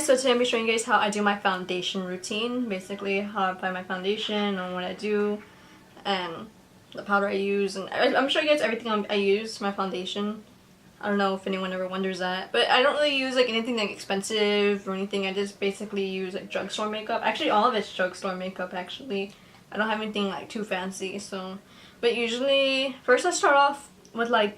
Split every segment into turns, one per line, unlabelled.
so today I'm showing you guys how I do my foundation routine. Basically how I apply my foundation and what I do and the powder I use, and I'm showing you guys everything I use for my foundation. I don't know if anyone ever wonders that, but I don't really use like anything like expensive or anything. I just basically use like drugstore makeup. Actually all of it's drugstore makeup actually. I don't have anything like too fancy, so. But usually first I start off with like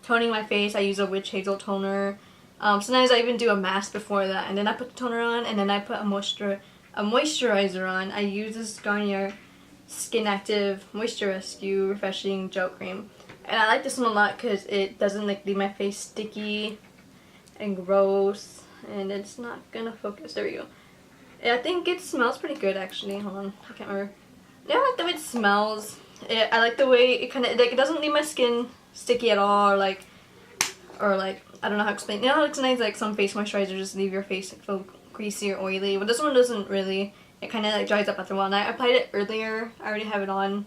toning my face. I use a witch hazel toner. Sometimes I even do a mask before that, and then I put the toner on, and then I put a moisturizer on. I use this Garnier Skin Active Moisture Rescue Refreshing Gel Cream, and I like this one a lot because it doesn't like leave my face sticky and gross, and it's not gonna focus. There we go. Yeah, I think it smells pretty good actually. Hold on, I can't remember. Yeah, I like the way it smells. I like the way it kind of like it doesn't leave my skin sticky at all, or like I don't know how to explain. You know how sometimes like some face moisturizers just leave your face like feel greasy or oily, but this one doesn't really. It kind of like dries up after a while. And I applied it earlier. I already have it on,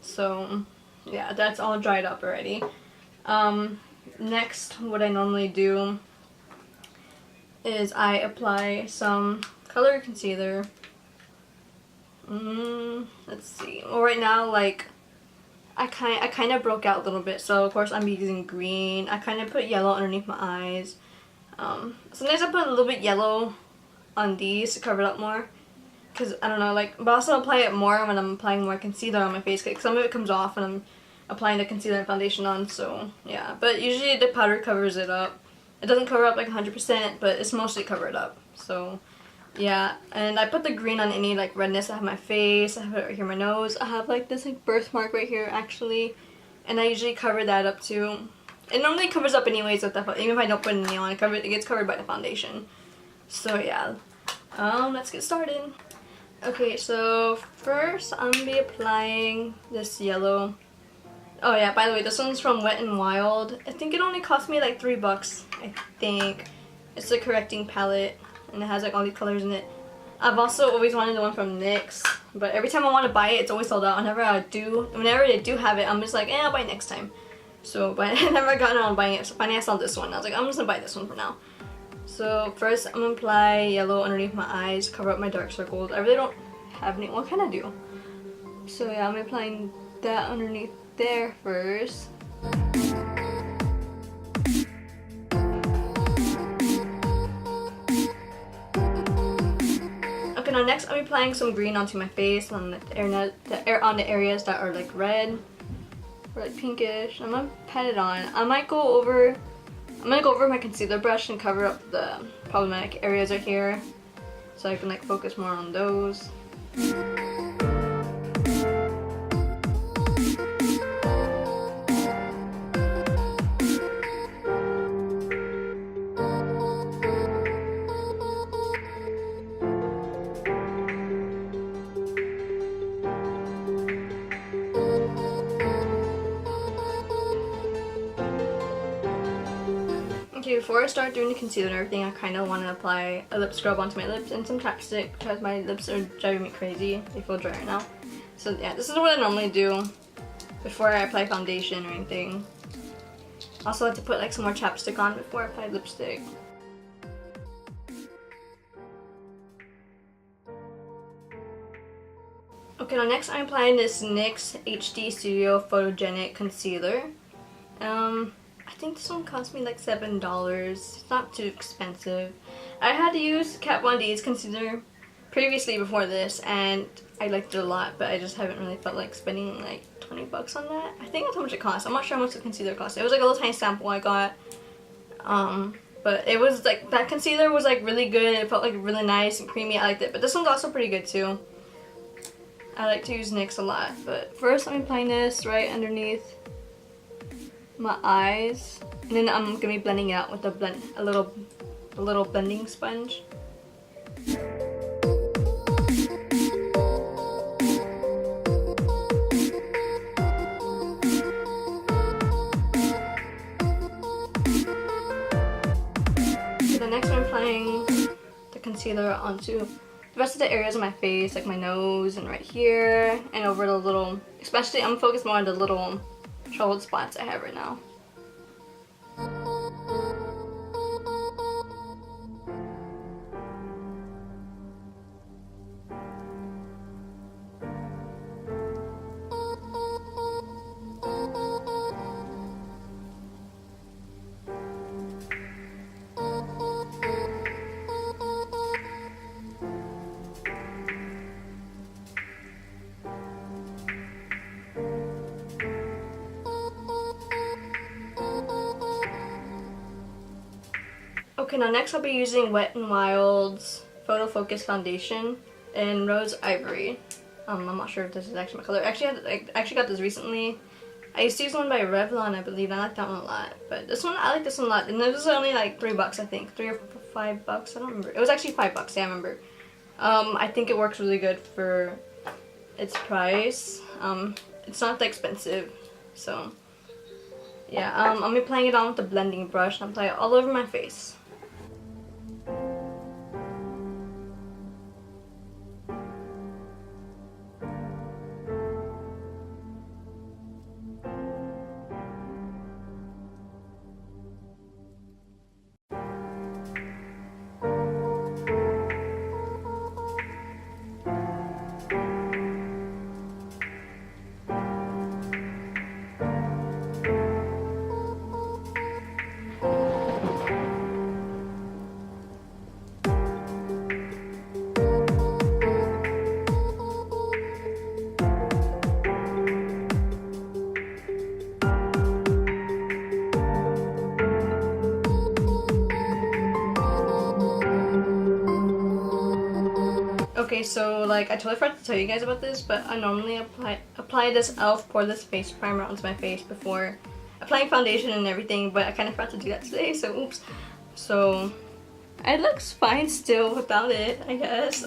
so yeah, that's all dried up already. Next, what I normally do is I apply some color concealer. Let's see. Well, right now, like I kind of broke out a little bit, so of course I'm using green. I kind of put yellow underneath my eyes. Sometimes I put a little bit yellow on these to cover it up more, because I don't know, like, but also apply it more when I'm applying more concealer on my face, because some of it comes off when I'm applying the concealer and foundation on, so yeah. But usually the powder covers it up. It doesn't cover up like 100%, but it's mostly covered up, so yeah. And I put the green on any like redness I have on my face. I have it right here on my nose. I have like this like birthmark right here actually, and I usually cover that up too. It normally covers up anyways with the, even if I don't put any on, it gets covered by the foundation. So yeah, let's get started. Okay, so first I'm gonna be applying this yellow. Oh yeah, by the way, this one's from Wet n Wild. I think it only cost me like $3, I think. It's a correcting palette, and it has like all these colors in it. I've also always wanted the one from NYX, but every time I want to buy it, it's always sold out. Whenever they do have it, I'm just like, I'll buy it next time. So, but I never gotten around buying it. So finally I saw this one. I was like, I'm just gonna buy this one for now. So first I'm gonna apply yellow underneath my eyes, cover up my dark circles. I really don't have any, well, I kinda do. So yeah, I'm applying that underneath there first. Okay, now next I'm applying some green onto my face on the areas that are like red or like pinkish. I'm gonna pat it on. I'm gonna go over my concealer brush and cover up the problematic areas right here, so I can like focus more on those. Okay, before I start doing the concealer and everything, I kind of want to apply a lip scrub onto my lips and some chapstick because my lips are driving me crazy. They feel dry right now. So yeah, this is what I normally do before I apply foundation or anything. I also like to put like some more chapstick on before I apply lipstick. Okay, now next I'm applying this NYX HD Studio Photogenic Concealer. I think this one cost me like $7. It's not too expensive. I had to use Kat Von D's concealer previously before this, and I liked it a lot, but I just haven't really felt like spending like $20 on that. I think that's how much it cost. I'm not sure how much the concealer cost. It was like a little tiny sample I got. But it was like, that concealer was like really good. It felt like really nice and creamy. I liked it. But this one's also pretty good too. I like to use NYX a lot. But first I'm applying this right underneath my eyes, and then I'm gonna be blending it out with a little blending sponge. So the next I'm applying the concealer onto the rest of the areas of my face, like my nose and right here, and over the little, especially I'm focused more on the little troubled spots I have right now. Okay, now next I'll be using Wet n Wild's Photo Focus Foundation in Rose Ivory. I'm not sure if this is actually my color. I actually got this recently. I used to use one by Revlon, I believe, and I like that one a lot. But this one, I like this one a lot. And this was only like $3, I think. 3 or 5 bucks, I don't remember. It was actually $5, yeah, I remember. I think it works really good for its price. It's not that expensive, so yeah. I'm gonna be applying it on with the blending brush and apply it all over my face. Okay, so like I totally forgot to tell you guys about this, but I normally apply this e.l.f. poreless face primer onto my face before applying foundation and everything, but I kind of forgot to do that today, so oops. So it looks fine still without it, I guess.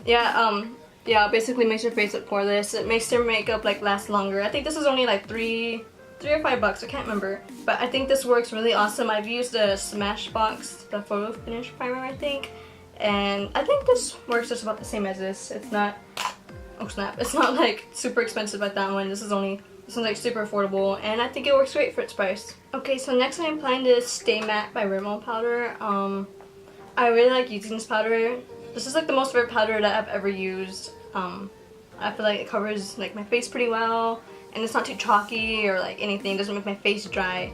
Yeah, basically makes your face look poreless. It makes your makeup like last longer. I think this is only like $3 or $5, I can't remember, but I think this works really awesome. I've used the Smashbox, the photo finish primer, I think. And I think this works just about the same as this. It's not, oh snap, it's not like super expensive like that one. This is like super affordable, and I think it works great for its price. Okay, so next I'm applying this Stay Matte by Rimmel powder. I really like using this powder. This is like the most favorite powder that I've ever used. I feel like it covers like my face pretty well, and it's not too chalky or like anything. It doesn't make my face dry.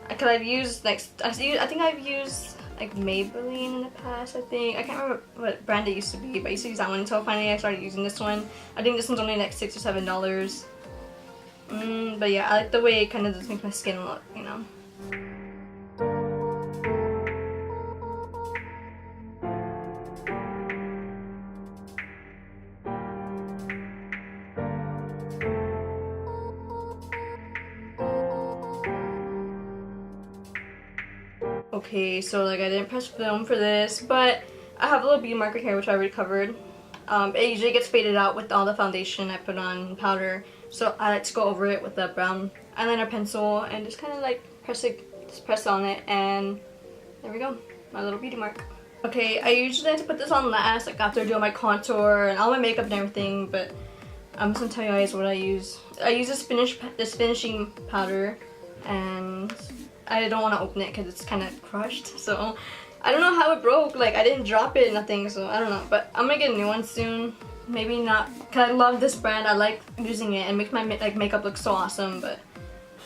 Cause I've used like I think I've used like Maybelline in the past, I think. I can't remember what brand it used to be, but I used to use that one until finally I started using this one. I think this one's only like $6 or $7. But yeah, I like the way it kind of just makes my skin look, you know. Okay, so like I didn't press film for this, but I have a little beauty marker here which I already covered. It usually gets faded out with all the foundation I put on powder, so I like to go over it with a brown eyeliner pencil and just kind of like press on it, and there we go, my little beauty mark. Okay, I usually like to put this on last, like after I do my contour and all my makeup and everything, but I'm just gonna tell you guys what I use. I use this finishing powder, and I don't want to open it because it's kind of crushed, so I don't know how it broke. Like, I didn't drop it, nothing, so I don't know. But I'm gonna get a new one soon. Maybe not, because I love this brand. I like using it. It makes my like makeup look so awesome, but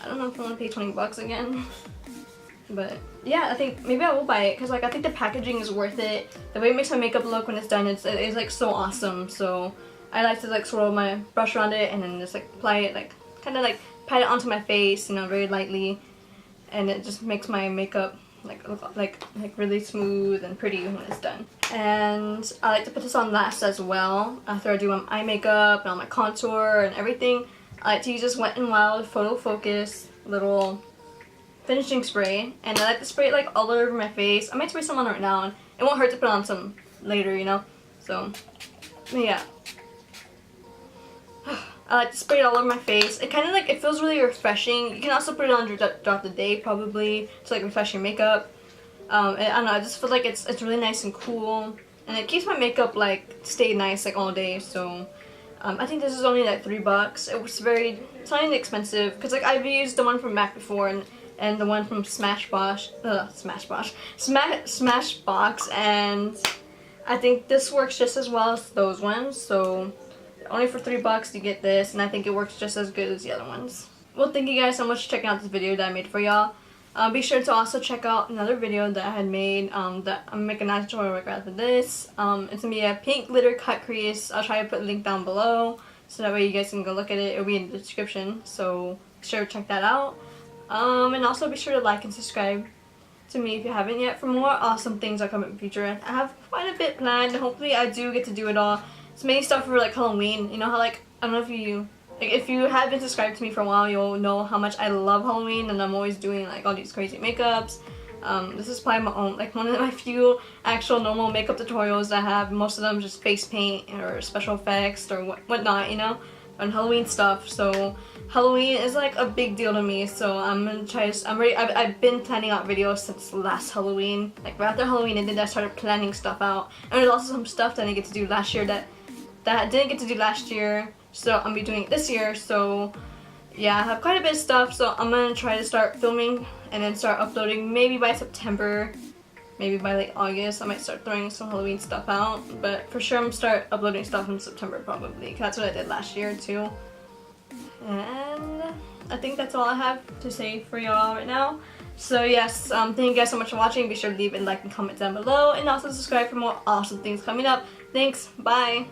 I don't know if I want to pay $20 again. But yeah, I think maybe I will buy it because like I think the packaging is worth it. The way it makes my makeup look when it's done, it's like so awesome. So I like to like swirl my brush around it and then just like apply it, like kind of like pat it onto my face, you know, very lightly. And it just makes my makeup like look like really smooth and pretty when it's done. And I like to put this on last as well. After I do my eye makeup and all my contour and everything, I like to use this Wet n Wild Photo Focus little finishing spray, and I like to spray it like all over my face. I might spray some on right now, and it won't hurt to put on some later, you know. So yeah. I like to spray it all over my face. It kind of like, it feels really refreshing. You can also put it on throughout the day probably to like refresh your makeup. I don't know, I just feel like it's really nice and cool, and it keeps my makeup like stay nice like all day. So I think this is only like $3. It's not even expensive because like I've used the one from MAC before and the one from Smashbox, and I think this works just as well as those ones. So only for $3 you get this, and I think it works just as good as the other ones. Well, thank you guys so much for checking out this video that I made for y'all. Be sure to also check out another video that I had made that I'm making a nice tutorial right after this. It's going to be a pink glitter cut crease. I'll try to put a link down below so that way you guys can go look at it. It'll be in the description, so be sure to check that out. And also be sure to like and subscribe. to me if you haven't yet for more awesome things that come in the future. I have quite a bit planned, and hopefully I do get to do it all. It's mainly stuff for like Halloween. You know how like, I don't know if you, like if you have been subscribed to me for a while, you'll know how much I love Halloween, and I'm always doing like all these crazy makeups. This is probably my own, like one of my few actual normal makeup tutorials I have. Most of them just face paint or special effects or whatnot, you know, on Halloween stuff. So Halloween is like a big deal to me. So I'm gonna try. I've been planning out videos since last Halloween. Like right after Halloween ended, I started planning stuff out. And there's also some stuff that I didn't get to do last year that I didn't get to do last year. So I'm gonna be doing it this year. So yeah, I have quite a bit of stuff, so I'm gonna try to start filming and then start uploading maybe by September, maybe by like August. I might start throwing some Halloween stuff out, but for sure I'm gonna start uploading stuff in September probably, 'cause that's what I did last year too. And I think that's all I have to say for y'all right now. So yes, thank you guys so much for watching. Be sure to leave a like and comment down below, and also subscribe for more awesome things coming up. Thanks, bye!